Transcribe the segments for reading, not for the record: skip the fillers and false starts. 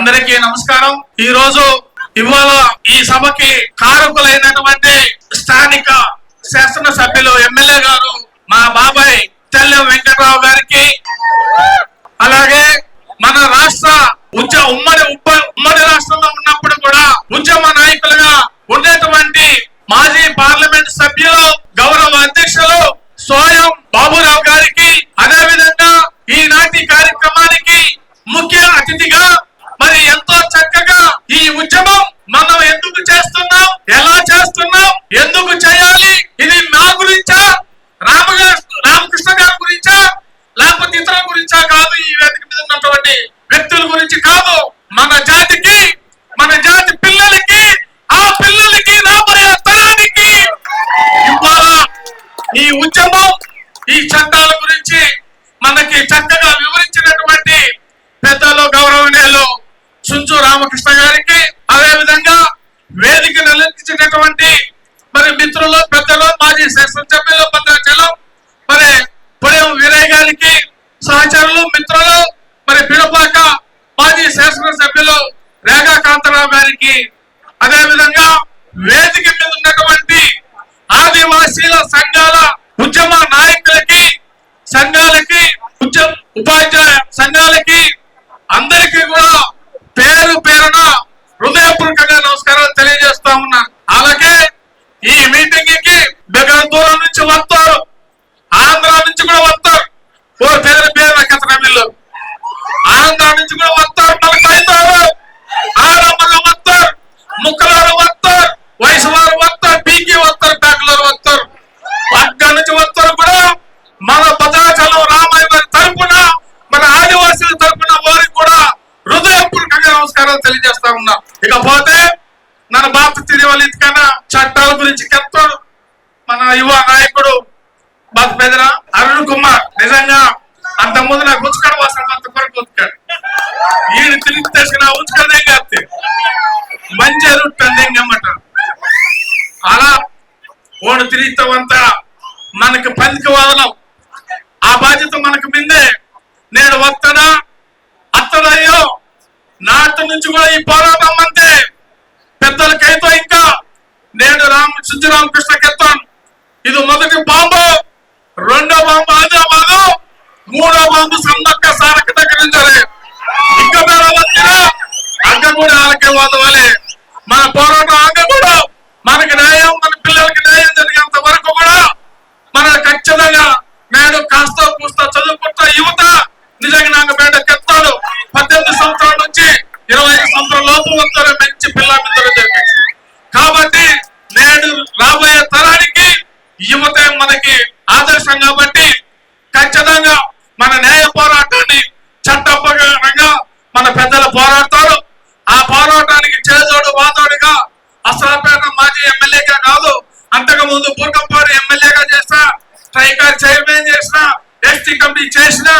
అందరికీ నమస్కారం. ఈ రోజు ఇవాళ ఈ సభకి కారకులైనటువంటి స్థానిక శాసనసభ్యులు ఎమ్మెల్యే గారు మా బాబాయ్ తెల్లం వెంకట్రావు గారికి, అలాగే మన రాష్ట్ర ఉమ్మడి రాష్ట్రంలో ఉన్నప్పుడు కూడా ఉద్యమ నాయకులుగా ఉండేటువంటి మాజీ పార్లమెంట్ సభ్యులు గౌరవ అధ్యక్షులు సోయం బాబురావు గారికి, అదే విధంగా ఈనాటి కార్యక్రమానికి ముఖ్య అతిథిగా మరి ఎంతో చక్కగా ఈ ఉద్యమం మనం ఎందుకు చేస్తున్నాం, ఎలా చేస్తున్నాం, ఎందుకు చేయాలి, ఇది నా గురించా రామకృష్ణ గారి గురించా లేకపోతే ఇతరుల గురించా కాదు, ఈ వేదిక మీద ఉన్నటువంటి వ్యక్తుల గురించి కాదు, మన జాతికి, మన జాతి పిల్లలకి, ఆ పిల్లలకి రాబోయే తరానికి ఇవాళ ఈ ఉద్యమం, ఈ చట్టాల గురించి మనకి చక్కగా వివరించినటువంటి పెద్దలు గౌరవనీయులు సుంచు రామకృష్ణ గారికి, అదే విధంగా వేదిక నిలయించినటువంటి మరి మిత్రులు, పెద్దలు, మాజీ శాసనసభ్యులు భద్రాచలం మరి పొడేం వీరయ్య గారికి, సహచరులు, మిత్రులు, మరి పిడపాక మాజీ శాసనసభ్యులు రేగా కాంతారావు గారికి, అదే విధంగా వేదిక మీద ఉన్నటువంటి ఆదివాసీల సంఘాల ఉద్యమ నాయకులకి, సంఘాలకి, ఉపాధ్యాయ సంఘాలకి అందరికీ కూడా పేరు పేరున హృదయపూర్వకంగా నమస్కారాలు తెలియజేస్తా ఉన్నాను. అలాగే ఈ మీటింగ్ కి దగ్గర దూరం నుంచి వస్తారు, ఆంధ్ర నుంచి కూడా వస్తారు, ఓ పేరు పేరు నక్షత్రమిల్లు ఆంధ్ర నుంచి కూడా వస్తారు, మలకైతారు, ఆడమ్మలు వస్తారు, ముక్కలారు వస్తారు, వయసు వారు వస్తారు, పీకి వస్తారు, బ్యాకులరు వస్తారు, అక్కడి నుంచి వస్తారు కూడా మన భద్రాచలం రామయ్య గారి తరపున, మన ఆదివాసీల తరపున వారికి కూడా హృదయపూర్వకంగా నమస్కారాలు తెలియజేస్తా ఉన్నా. ఇకపోతే నన్ను బాప తిరిగి కన్నా చట్టాల గురించి చెప్తాడు మన యువ నాయకుడు బాప పెదర అరుణ్ కుమార్. నిజంగా అంత ముందు నాకు ఉచ్చుకడ వాసన అంత కొరకు ఉచ్చుకాడు, ఈయన తిరిగి తెచ్చిన ఉచ్చుకడే కాస్తే మంచి ఎరుట్టంమాట. అలా ఓడు తిరిగితామంతా మనకి పందికి వదలం, ఆ బాధ్యత మనకు మిందే. నేను వస్తాడా అత్తడయ్యో నాటి నుంచి కూడా ఈ పోరాటం అంటే పెద్దలకైతే ఇంకా నేను సుంచు రామకృష్ణకి ఎత్తాను. ఇది మొదటి బాంబు, రెండో బాంబు ఆదిలాబాదు, మూడో బాంబు సమ్మక్క సారక్క దగ్గర నుంచి ఇంకా పేరు వచ్చినా అక్క కూడా వాళ్ళకే వదవాలి. మన పోరాటం అక్క కూడా మనకి న్యాయం, మన పిల్లలకి న్యాయం జరిగేంత వరకు కూడా మన ఖచ్చితంగా నేను కాస్త కూస్తా చదువుకుంటా యువత నిజంగా నాకు బయటకెత్తాడు. 18 సంవత్సరాల నుంచి 25 సంవత్సరాల లోపు వస్తారు మంచి పిల్లలు జరిగింది. కాబట్టి నేను రాబోయే తరానికి యువత మనకి ఆదర్శం. కాబట్టి ఖచ్చితంగా మన న్యాయ పోరాటాన్ని చట్టపరంగా మన పెద్దలు పోరాడతారు. ఆ పోరాటానికి చేదోడు వాదోడుగా అసలపేట మాజీ ఎమ్మెల్యేగా కాదు, అంతకు ముందు బూర్కంపాడు ఎమ్మెల్యేగా చేసిన, ట్రైకార్ చైర్మన్ చేసిన, ఎస్టీ కమిటీ చేసిన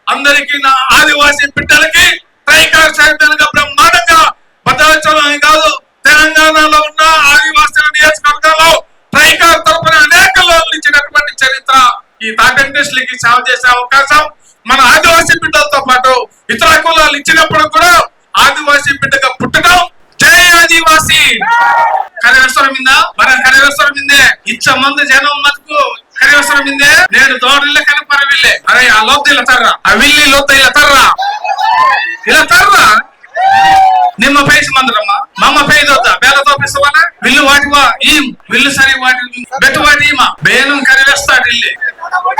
అందరికీ నా ఆదివాసీ బిడ్డలకి ట్రైకార్ చైర్మన్ గా బ్రహ్మాండంగా భద్రాచలం కాదు తెలంగాణలో ఉన్న ఆదివాసీ నియోజకవర్గాల్లో ట్రైకార్ తరపున అనేక లోన్లు ఇచ్చినటువంటి చరిత్ర ఈ తాకంటేస్లకి సేవ చేసే అవకాశం మన ఆదివాసీ బిడ్డలతో పాటు ఇతర కులాలు ఇచ్చినప్పుడు కూడా ఆదివాసీ బిడ్డగా పుట్టడం. జై ఆదివాసీ. కరివేశ్వరం మిందా మన కరివేశ్వరం మిందే ఇచ్చ మంది జనం మతుకు కరివేశ్వరం మిందే నేను దోడల్లే కనపరవిల్లే అరే ఆ లోత ఇలా తర్రా, ఆ విల్లి లోత ఇలా తర్రా, ఇలా తర్రా ನಿಮ್ಮ ಪೈಸ ಮಂದ್ರಮ್ಮ ಮಮ್ಮ ಪೈದೋದ ಬೇಲ ತೋಪಿಸವನ ವಿಲ್ಲು ವಾಟಿವಾ ಈಮ್ ವಿಲ್ಲು ಸರಿ ವಾಟಿ ಬೆಟ್ಟು ವಾಟಿ ಈಮ ಬೇನು ಕರಿವೇಸ್ತಾడు ಇಲ್ಲಿ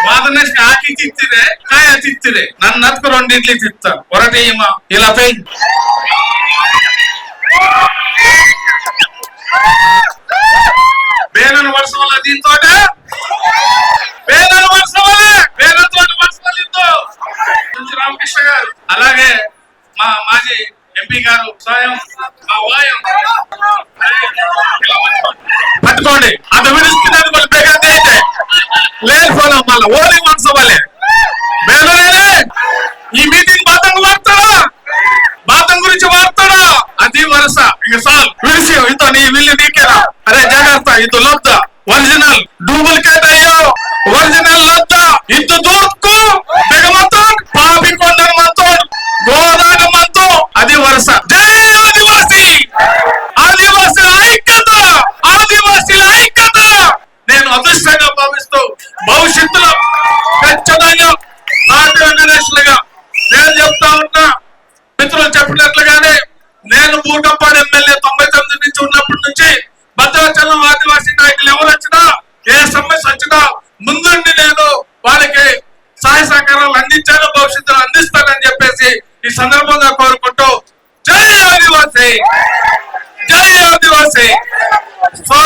వాదనేసి ఆకి తిత్తిరే కాయ తిత్తిరే నన్ను నత్కు రెండు ఇడ్లీ తిత్తాను ఒకటి ఈమ ఇలా పై ಬೇನನ ವರ್ಷವಲ್ಲ దీంతో ಬೇನನ ವರ್ಷವಲ್ಲ ಬೇನతో ವರ್ಷవల్లితో సుంచు రామకృష్ణ గారు, అలాగే మా మాజీ ఎంపీ గారు స్వయం మా వాయం పట్టుకోండి. అది విడుస్తున్నది వాళ్ళు బేగంగా అయితే లేకపోయినా మళ్ళీ ఓన్లీ మనసు వాళ్ళే బేలనే ఈ మీటింగ్ బాతం వాడతాడా, బాతం గురించి వాడతాడా, అది వరుస ఇంక సాల్ విడిసి ఇంత నీ విల్లు నీకేరా అరే జాగ్రత్త ఇది లొద్ద ఒరిజినల్ డూప్లికేట్ అయ్యో ఒరిజినల్ లొద్ద ఇది దూర్కు బెగమతో పాపి కొండ మతో గోదాగ మతో అది వరుస. ఈ సందర్భంగా కోరుకుంటూ జై ఆదివాసీ, జై ఆదివాసీ. సో